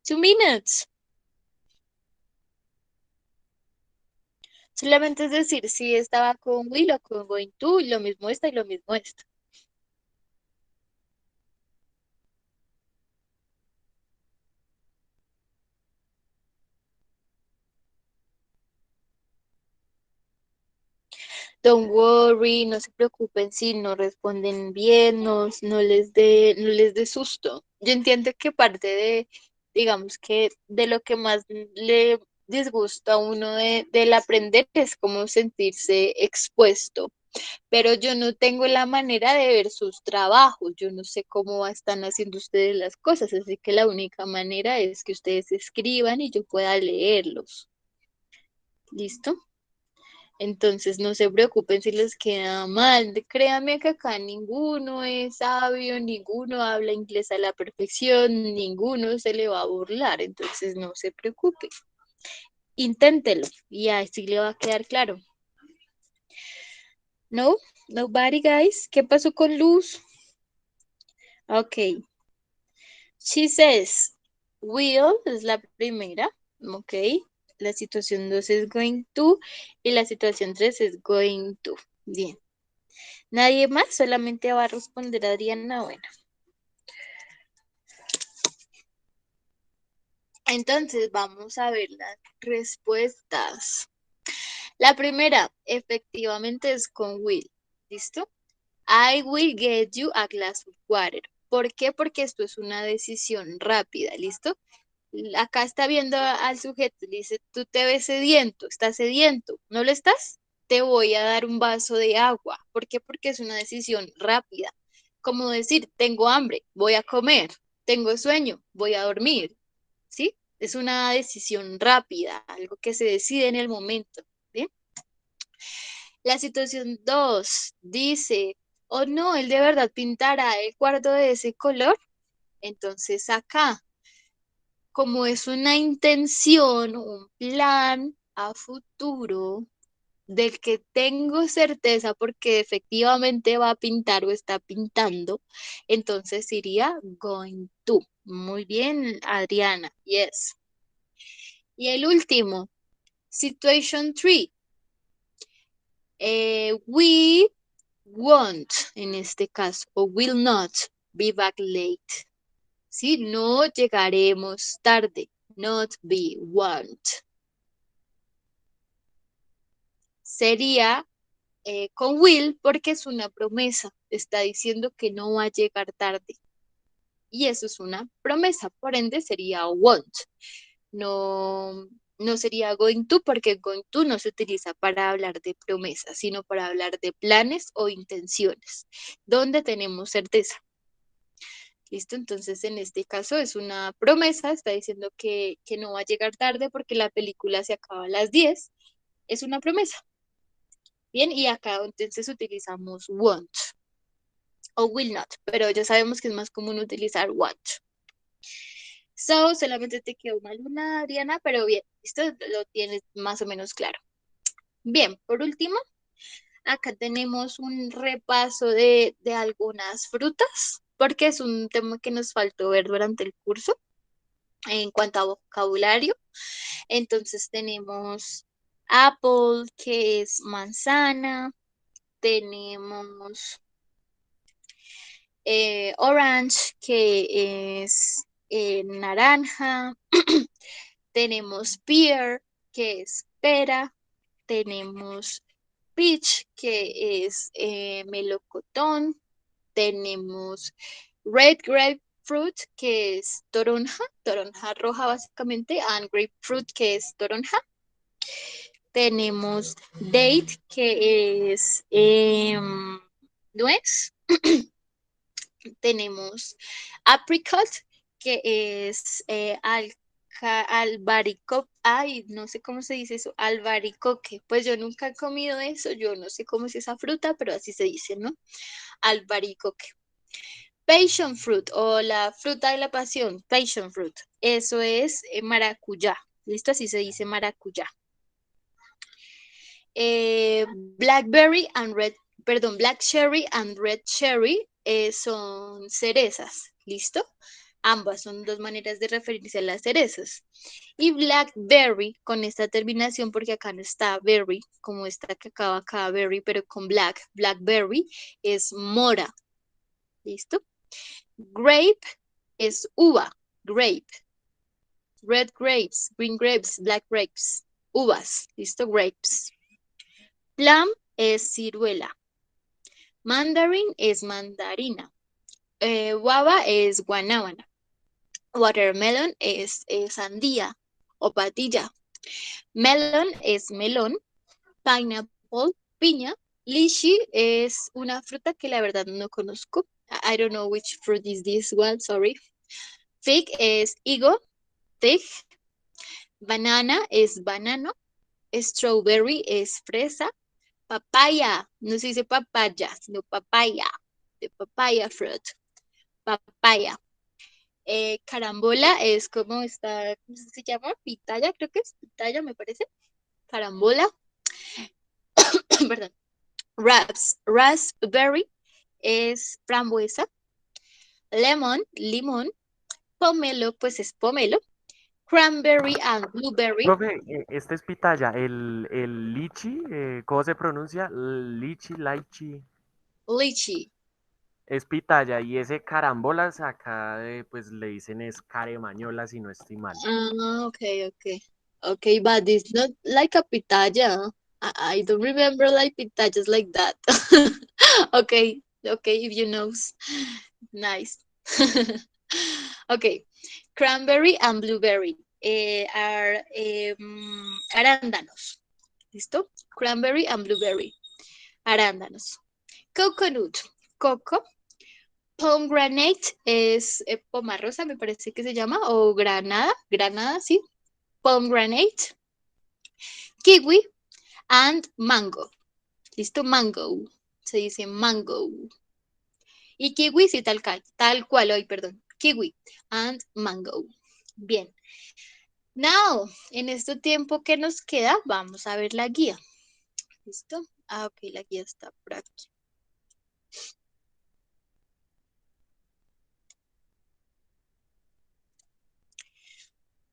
2 minutes. Solamente es decir si estaba con will o con going to, y lo mismo esta y lo mismo esta. Don't worry, no se preocupen si no responden bien, no les dé susto. Yo entiendo que parte de, digamos que de lo que más le disgusta a uno del aprender es como sentirse expuesto, pero yo no tengo la manera de ver sus trabajos, yo no sé cómo están haciendo ustedes las cosas, así que la única manera es que ustedes escriban y yo pueda leerlos. ¿Listo? Entonces no se preocupen si les queda mal. Créanme que acá ninguno es sabio, ninguno habla inglés a la perfección, ninguno se le va a burlar. Entonces no se preocupen. Inténtelo y así le va a quedar claro. No, nobody, guys. ¿Qué pasó con Luz? Ok. She says, will es la primera. Ok. La situación 2 es going to y la situación 3 es going to. Bien. Nadie más, solamente va a responder Adriana. Bueno. Entonces vamos a ver las respuestas. La primera, efectivamente, es con will. ¿Listo? I will get you a glass of water. ¿Por qué? Porque esto es una decisión rápida. ¿Listo? Acá está viendo al sujeto, le dice, tú te ves sediento, estás sediento, ¿no lo estás? Te voy a dar un vaso de agua. ¿Por qué? Porque es una decisión rápida. Como decir, tengo hambre, voy a comer, tengo sueño, voy a dormir. ¿Sí? Es una decisión rápida, algo que se decide en el momento. ¿Bien? La situación 2 dice, oh no, él de verdad pintará el cuarto de ese color. Entonces acá, como es una intención, un plan a futuro del que tengo certeza porque efectivamente va a pintar o está pintando, entonces iría going to. Muy bien, Adriana. Yes. Y el último, situation 3. We won't, en este caso, o will not be back late. ¿Sí? No llegaremos tarde. Not be, won't. Sería con will porque es una promesa. Está diciendo que no va a llegar tarde. Y eso es una promesa. Por ende sería won't. No, no sería going to porque going to no se utiliza para hablar de promesas, sino para hablar de planes o intenciones, donde tenemos certeza. ¿Listo? Entonces, en este caso es una promesa, está diciendo que no va a llegar tarde porque la película se acaba a las 10. Es una promesa. Bien, y acá entonces utilizamos won't o will not, pero ya sabemos que es más común utilizar won't. So, solamente te quedó mal una, Adriana, pero bien, esto lo tienes más o menos claro. Bien, por último, acá tenemos un repaso de algunas frutas, porque es un tema que nos faltó ver durante el curso en cuanto a vocabulario. Entonces tenemos apple, que es manzana, tenemos orange, que es naranja, tenemos pear, que es pera, tenemos peach, que es melocotón, tenemos red grapefruit, que es toronja roja básicamente, and grapefruit, que es toronja. Tenemos date, que es nuez. Tenemos apricot, que es albaricoque, ay, no sé cómo se dice eso, albaricoque. Pues yo nunca he comido eso, yo no sé cómo es esa fruta, pero así se dice, ¿no? Albaricoque. Passion fruit o la fruta de la pasión, passion fruit. Eso es maracuyá. ¿Listo? Así se dice maracuyá. Blackberry and red, perdón, black cherry and red cherry son cerezas. ¿Listo? Ambas son dos maneras de referirse a las cerezas. Y blackberry con esta terminación, porque acá no está berry, como esta que acaba acá, berry, pero con black, blackberry es mora. ¿Listo? Grape es uva, grape. Red grapes, green grapes, black grapes. Uvas, ¿listo? Grapes. Plum es ciruela. Mandarin es mandarina. Guava es guanábana. Watermelon es sandía o patilla. Melon es melón. Pineapple, piña. Lychee es una fruta que la verdad no conozco. I don't know which fruit is this one, sorry. Fig es higo, fig. Banana es banano. Strawberry es fresa. Papaya, no se dice papaya, sino papaya. The papaya fruit. Papaya. Carambola es como esta, ¿cómo se llama? Pitaya, creo que es pitaya, me parece. Carambola. Perdón. Raspberry es frambuesa. Lemon, limón. Pomelo, pues es pomelo. Cranberry and blueberry. Profe, este es pitaya. El lichi, ¿cómo se pronuncia? Lichi, laichi. Lychee. Es pitaya. Y ese carambolas acá, pues le dicen es caremañola, si no estoy mal. Ah, okay. Okay, but it's not like a pitaya. I don't remember like pitayas like that. Okay, if you know. Nice. Okay, cranberry and blueberry are arándanos. ¿Listo? Cranberry and blueberry. Arándanos. Coconut, coco. Pomegranate es pomarrosa, me parece que se llama, o granada, sí. Pomegranate. Kiwi and mango. ¿Listo? Mango. Se dice mango. Y kiwi, sí, tal cual hoy, perdón. Kiwi and mango. Bien. Now, en este tiempo que nos queda, vamos a ver la guía. ¿Listo? Ah, ok, la guía está por aquí.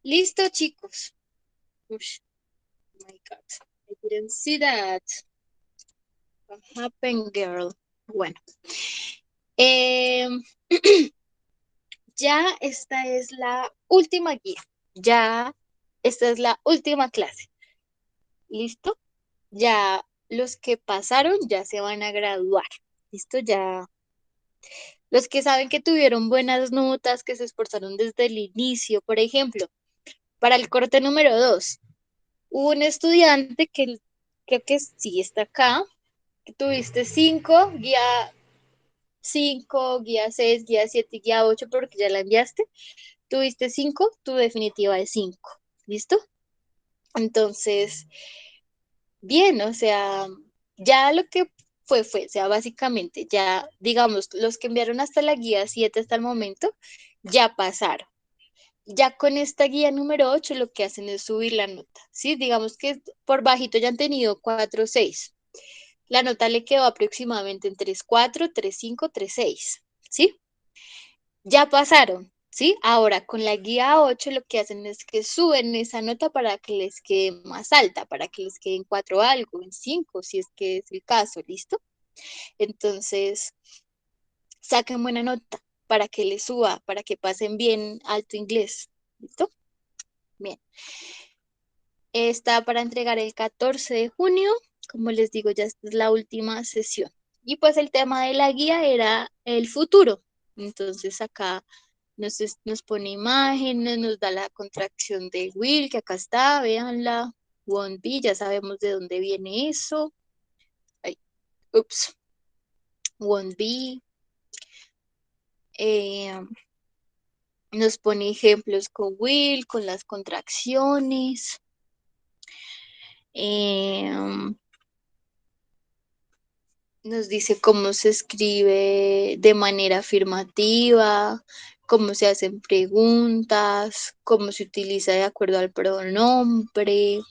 Listo, chicos. Ush, my God. I didn't see that. What happened, girl? Bueno. Ya esta es la última guía. Ya esta es la última clase. ¿Listo? Ya los que pasaron ya se van a graduar. ¿Listo? Ya. Los que saben que tuvieron buenas notas, que se esforzaron desde el inicio, por ejemplo, para el corte número 2, hubo un estudiante que creo que sí está acá, que tuviste 5, guía 6, guía 7 y guía 8 porque ya la enviaste. Tuviste 5, tu definitiva es 5. ¿Listo? Entonces, bien, o sea, ya lo que fue, o sea, básicamente, ya, digamos, los que enviaron hasta la guía 7 hasta el momento, ya pasaron. Ya con esta guía número 8 lo que hacen es subir la nota, ¿sí? Digamos que por bajito ya han tenido 4 o 6. La nota le quedó aproximadamente en 3.4, 3.5, 3.6, ¿sí? Ya pasaron, ¿sí? Ahora con la guía 8 lo que hacen es que suben esa nota para que les quede más alta, para que les quede en 4 algo, en 5, si es que es el caso, ¿listo? Entonces, saquen buena nota para que les suba, para que pasen bien alto inglés, ¿listo? Bien. Está para entregar el 14 de junio, como les digo, ya esta es la última sesión. Y pues el tema de la guía era el futuro. Entonces acá nos pone imágenes, nos da la contracción de will, que acá está, véanla. Won't be, ya sabemos de dónde viene eso. Ay, ups. Won't be. Nos pone ejemplos con will, con las contracciones. Nos dice cómo se escribe de manera afirmativa, cómo se hacen preguntas, cómo se utiliza de acuerdo al pronombre.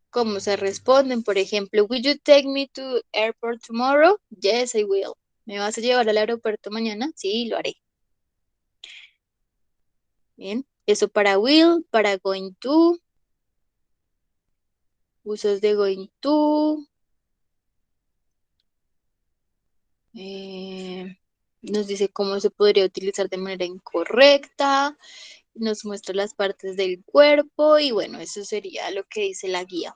Cómo se responden, por ejemplo, will you take me to airport tomorrow? Yes, I will. ¿Me vas a llevar al aeropuerto mañana? Sí, lo haré. Bien, eso para will, para going to, usos de going to. Nos dice cómo se podría utilizar de manera incorrecta, nos muestra las partes del cuerpo y bueno, eso sería lo que dice la guía.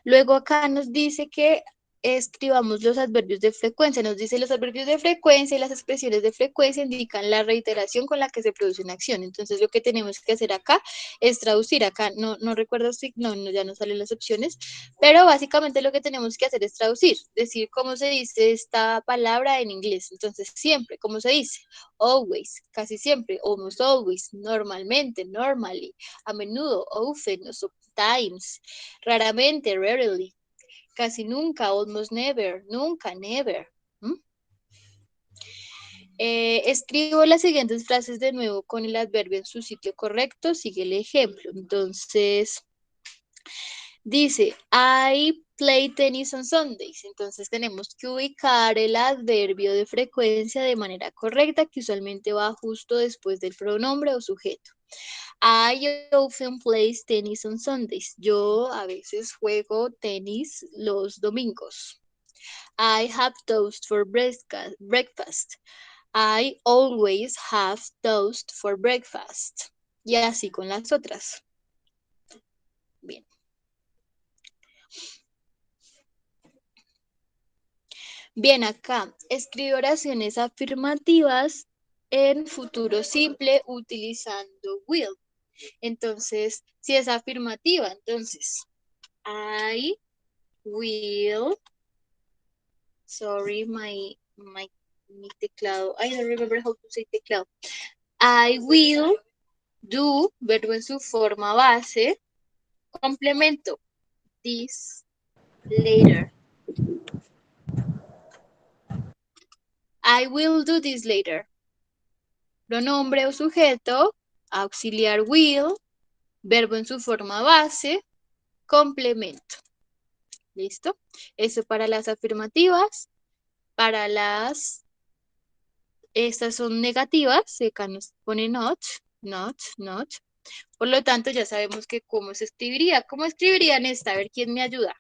Luego acá nos dice que escribamos los adverbios de frecuencia. Nos dice los adverbios de frecuencia y las expresiones de frecuencia indican la reiteración con la que se produce una acción. Entonces lo que tenemos que hacer acá es traducir. Acá no recuerdo si, ya no salen las opciones, pero básicamente lo que tenemos que hacer es traducir, decir cómo se dice esta palabra en inglés. Entonces siempre, ¿cómo se dice? Always, casi siempre, almost always, normalmente, normally, a menudo, often, sometimes, raramente, rarely, casi nunca, almost never, nunca, never. Escribo las siguientes frases de nuevo con el adverbio en su sitio correcto, sigue el ejemplo. Entonces, dice, I play tennis on Sundays. Entonces tenemos que ubicar el adverbio de frecuencia de manera correcta, que usualmente va justo después del pronombre o sujeto. I often play tennis on Sundays. Yo a veces juego tenis los domingos. I have toast for breakfast. I always have toast for breakfast. Y así con las otras. Bien. Bien, acá escribe oraciones afirmativas en futuro simple utilizando will. Entonces, si es afirmativa, entonces, I will, sorry, mi teclado, I don't remember how to say teclado. I will do, verbo en su forma base, complemento, this later. I will do this later. Pronombre o sujeto, auxiliar will, verbo en su forma base, complemento. ¿Listo? Eso para las afirmativas. Para las, estas son negativas, acá nos pone not. Por lo tanto, ya sabemos que cómo se escribiría. ¿Cómo escribirían esta? A ver, ¿quién me ayuda?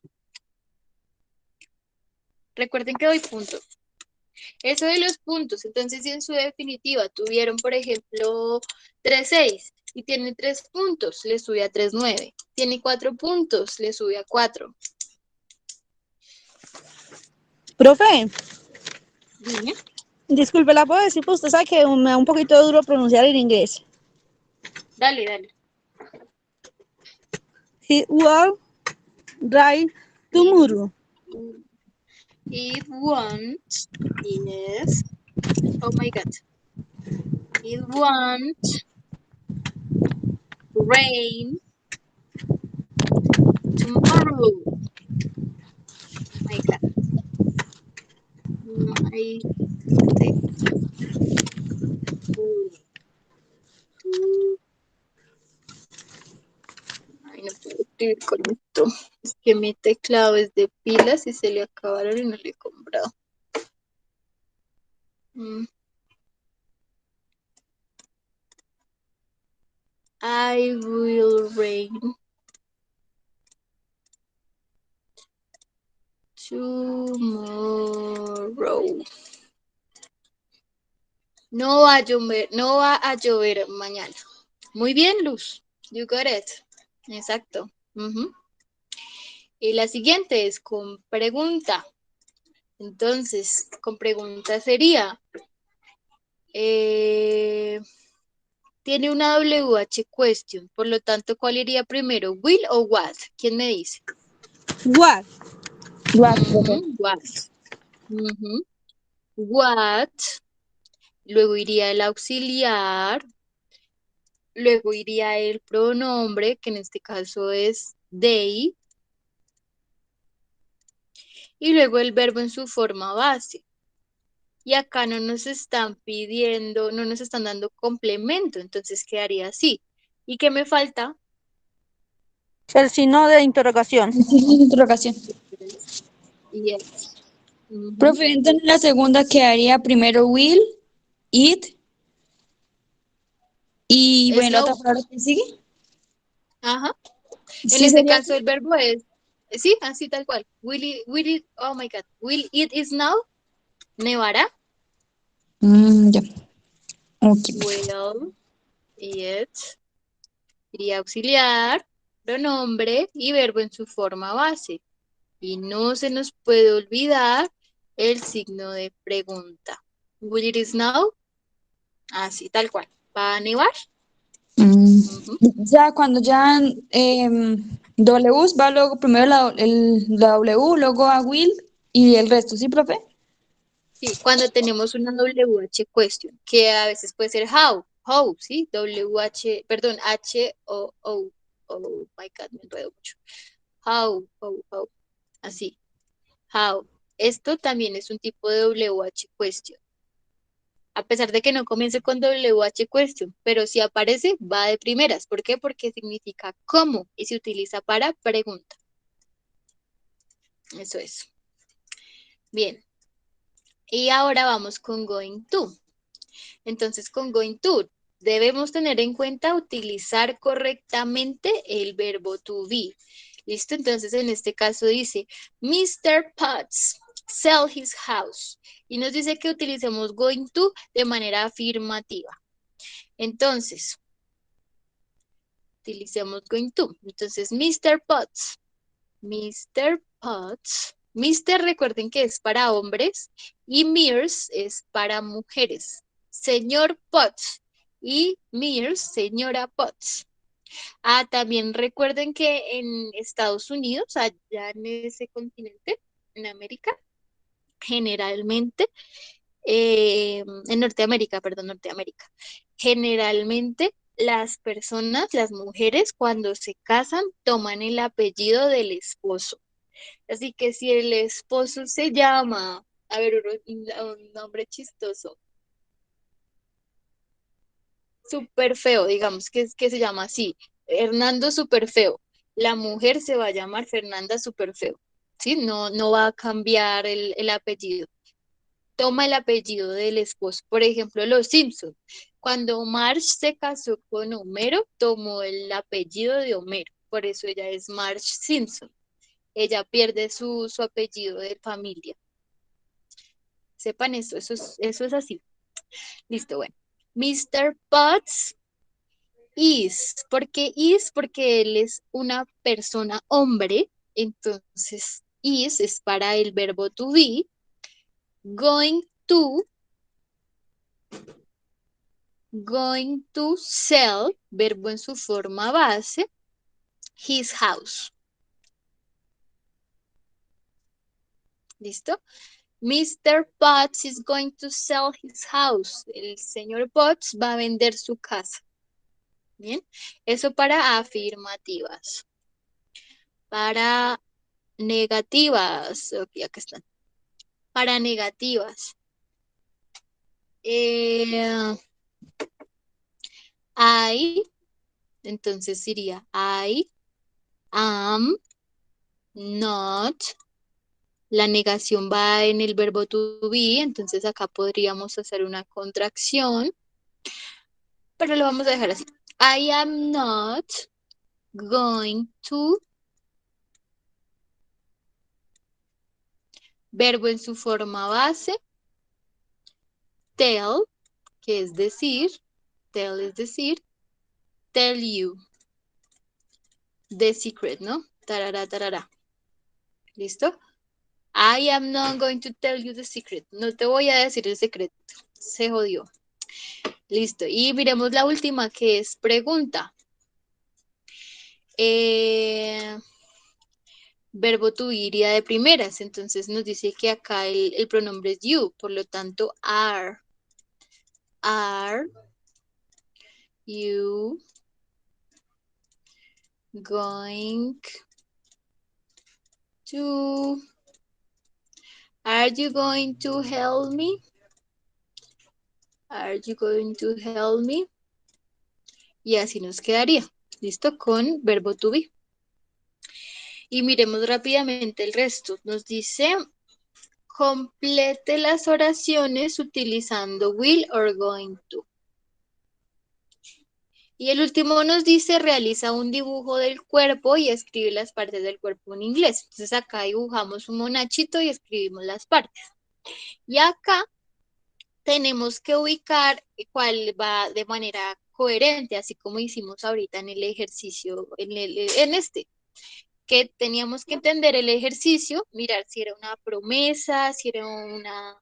Recuerden que doy puntos. Eso de los puntos, entonces si en su definitiva tuvieron, por ejemplo, 3.6 y tiene 3 puntos, le sube a 3.9. Tiene 4 puntos, le sube a 4. Profe, Dime. disculpe, ¿la puedo decir? Pues usted sabe que me da un poquito duro pronunciar el inglés. Dale. He will write tomorrow. It won't, yes. Oh my God. It won't rain tomorrow. My God. Ay, no puedo escribir con esto. Es que mi teclado es de pilas y se le acabaron y no le he comprado. I will rain tomorrow. No va a llover mañana. Muy bien, Luz. You got it. Exacto. Y la siguiente es con pregunta. Entonces, con pregunta sería, tiene una WH question, por lo tanto, ¿cuál iría primero? ¿Will o what? ¿Quién me dice? What. What. Ujú. What, luego iría el auxiliar, luego iría el pronombre, que en este caso es they, y luego el verbo en su forma base. Y acá no nos están pidiendo, no nos están dando complemento, entonces quedaría así. ¿Y qué me falta? El signo de interrogación. Signo de interrogación. Yes. Ujú. Profe, entonces la segunda quedaría primero will, it, y bueno, la Snow. otra palabra que sigue. Ajá. En Sí, este sería caso así. el verbo es, sí, así tal cual. Oh my God, will it snow? ¿Nevará? Ya. Ok. Will it, iría auxiliar, pronombre y verbo en su forma base. Y no se nos puede olvidar el signo de pregunta. Will it snow? Así, tal cual. ¿Va a nevar? Ujú. Ya cuando ya W va luego primero la W, luego a will y el resto, ¿sí, profe? Sí, cuando tenemos una WH question, que a veces puede ser how, ¿sí? WH, perdón, H-O-O. Oh my God, me enredo mucho. How, así, how. Esto también es un tipo de WH question. A pesar de que no comience con WH question, pero si aparece, va de primeras. ¿Por qué? Porque significa cómo y se utiliza para pregunta. Eso es. Bien. Y ahora vamos con going to. Entonces, con going to, debemos tener en cuenta utilizar correctamente el verbo to be. ¿Listo? Entonces, en este caso dice, Mr. Potts sell his house. Y nos dice que utilicemos going to de manera afirmativa. Entonces, utilicemos going to. Entonces, Mr. Potts. Mr. Potts. Mr. recuerden que es para hombres y Mears es para mujeres. Señor Potts y Mears, señora Potts. Ah, también recuerden que en Estados Unidos, allá en ese continente, en América, generalmente, en Norteamérica, perdón, Norteamérica, generalmente las personas, las mujeres, cuando se casan, toman el apellido del esposo. Así que si el esposo se llama, a ver, un nombre chistoso, súper feo, digamos, que se llama así, Hernando súper feo, la mujer se va a llamar Fernanda súper feo, ¿sí? No, no va a cambiar el apellido. Toma el apellido del esposo. Por ejemplo, los Simpson. Cuando Marge se casó con Homero, tomó el apellido de Homero. Por eso ella es Marge Simpson. Ella pierde su apellido de familia. Sepan eso es así. Listo, bueno. Mr. Potts is. ¿Por qué is? Porque él es una persona hombre. Entonces, is es para el verbo to be. Going to sell, verbo en su forma base, his house. ¿Listo? Mr. Potts is going to sell his house. El señor Potts va a vender su casa. Bien, eso para afirmativas. Para negativas, ok, acá están. Para negativas. I, entonces sería I am not. La negación va en el verbo to be, entonces acá podríamos hacer una contracción, pero lo vamos a dejar así. I am not going to, verbo en su forma base, tell, que es decir, tell es decir, tell you, the secret, ¿no? Tarara, tarara. ¿Listo? I am not going to tell you the secret. No te voy a decir el secreto. Se jodió. Listo. Y miremos la última, que es pregunta. verbo to be iría de primeras. Entonces nos dice que acá el pronombre es you, por lo tanto, are you going to, are you going to help me? Are you going to help me? Y así nos quedaría. ¿Listo? Con verbo to be. Y miremos rápidamente el resto. Nos dice, complete las oraciones utilizando will or going to. Y el último nos dice, realiza un dibujo del cuerpo y escribe las partes del cuerpo en inglés. Entonces acá dibujamos un monachito y escribimos las partes. Y acá tenemos que ubicar cuál va de manera coherente, así como hicimos ahorita en el ejercicio, en este, que teníamos que entender el ejercicio, mirar si era una promesa, si era una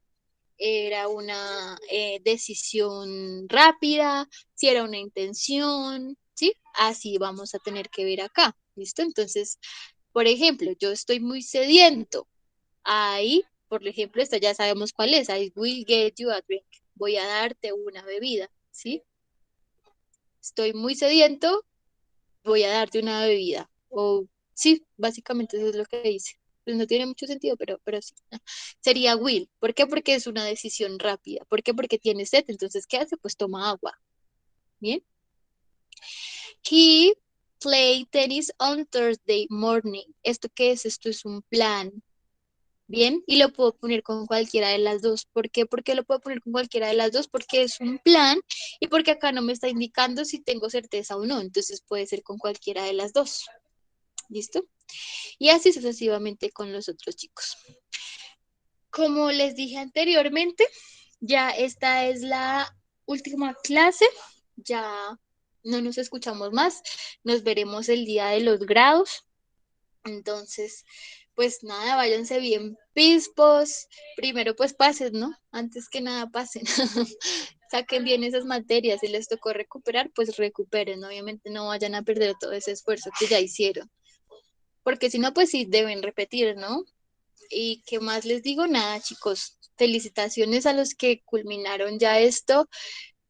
decisión rápida, si era una intención, ¿sí? Así vamos a tener que ver acá, ¿listo? Entonces, por ejemplo, yo estoy muy sediento. Ahí, por ejemplo, esta ya sabemos cuál es. I will get you a drink. Voy a darte una bebida, ¿sí? Estoy muy sediento, voy a darte una bebida. O, sí, básicamente eso es lo que dice. Pues no tiene mucho sentido, pero sí. Sería will. ¿Por qué? Porque es una decisión rápida. ¿Por qué? Porque tiene sed. Entonces, ¿qué hace? Pues toma agua. ¿Bien? He played tennis on Thursday morning. ¿Esto qué es? Esto es un plan. Bien, y lo puedo poner con cualquiera de las dos. ¿Por qué? Porque lo puedo poner con cualquiera de las dos, porque es un plan y porque acá no me está indicando si tengo certeza o no. Entonces puede ser con cualquiera de las dos. ¿Listo? Y así sucesivamente con los otros chicos. Como les dije anteriormente, ya esta es la última clase. Ya no nos escuchamos más. Nos veremos el día de los grados. Entonces, pues nada, váyanse bien pispos. Primero pues pasen, ¿no? Antes que nada pasen. Saquen bien esas materias. Si les tocó recuperar, pues recuperen. Obviamente no vayan a perder todo ese esfuerzo que ya hicieron. Porque si no, pues sí deben repetir, ¿no? Y qué más les digo, nada, chicos. Felicitaciones a los que culminaron ya esto.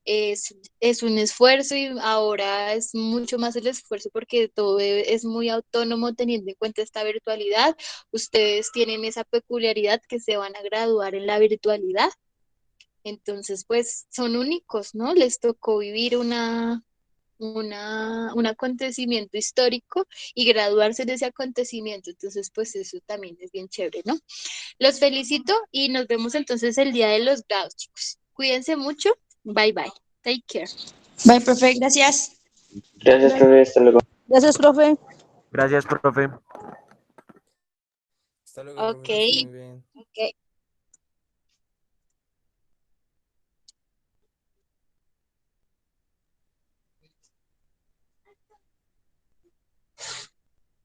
Es un esfuerzo y ahora es mucho más el esfuerzo porque todo es muy autónomo teniendo en cuenta esta virtualidad. Ustedes tienen esa peculiaridad que se van a graduar en la virtualidad. Entonces, pues son únicos, ¿no? Les tocó vivir un acontecimiento histórico y graduarse de ese acontecimiento. Entonces, pues eso también es bien chévere, ¿no? Los felicito y nos vemos entonces el día de los grados, chicos. Cuídense mucho. Bye, bye. Take care. Bye, profe, gracias. Gracias, profe. Hasta luego. Gracias, profe. Gracias, profe. Hasta luego, Ok. profe, que esté muy bien. Ok.